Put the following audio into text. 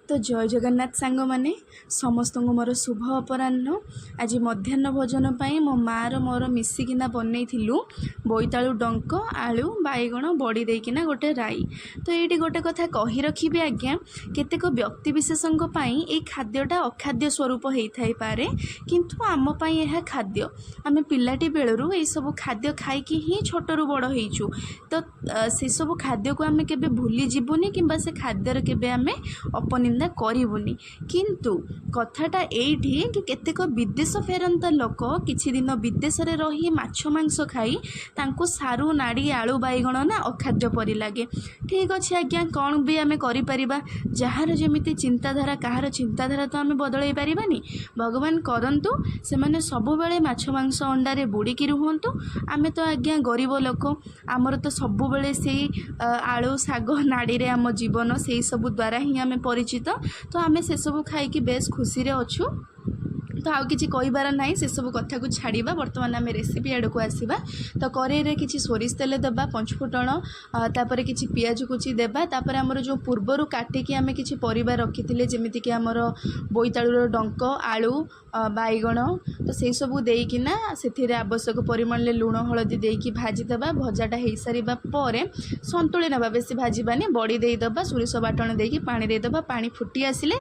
तो जय जगन्नाथ सांग माने समस्त को मोर शुभ अपराह्न। आज मध्याह्न भोजन पाई मो मार मोर मिसिकिना बनईलु बोईतालु डंक आलू बैगण बड़ी देकिना गोटे राई। तो ये गोटे कथा कही रखी आज्ञा केतेक व्यक्ति विशेषों ये खाद्यटा अखाद्य स्वरूप होता पारे किंतु आम पाई यह खाद्य। आम पिलाटी बेलू ये सब खाद्य खाई ही छोटू बड़ होइचु। तो से सब खाद्य को आम के भूली जीवनी कि से खाद्यर के आम अपनिंदा करूनी। किंतु कथाटा एठी कि केतेक विदेश फेरंता लोक किछि दिन विदेश रे रही माछ मांस खाई तांको सारू नाड़ी आलू बैगण ना अखाद्य परि लागे। ठीक अच्छे आज्ञा कौन भी आम करिपरिबा जार जमिति चिंताधारा कहार चिंताधारा तो आम बदलई पारिबानी। भगवान करंतु से माने सबु बेले माछ मांस अंडारे बुड़ीकी रुहंतु। आमे तो आज्ञा गरीब लोक आमर तो सबु बेले से आलू साग नाड़ी रे आम जीवन से सब द्वारा ही आम परिचित। तो आम से सब खाई बेस खुशी रे अच्छु। तो आउ किछि कहिबार नाही से सब कथा को छाड़िबा। वर्तमान आम रेसिपी आड़ को आसीबा। तो करेई किछि सोरिष तेल देबा पंचफुटण तापर किछि पियाज कुची देबा। तापर आमर जो पूर्वर काटिकी आम किछि परिबा रखिथिले जेमिति कि आमर बोईतालुर डंक आलू बैगण तो से सब देकिना से आवश्यक परिमाण लुण हलदी देकी भाजी देबा। भजाटा हो सारा पर संतुली नेबा बेसी भाजबानी बड़ी देदेबा सोरिष बाटण देकी पानी देदेबा। पानी फुटी आसिले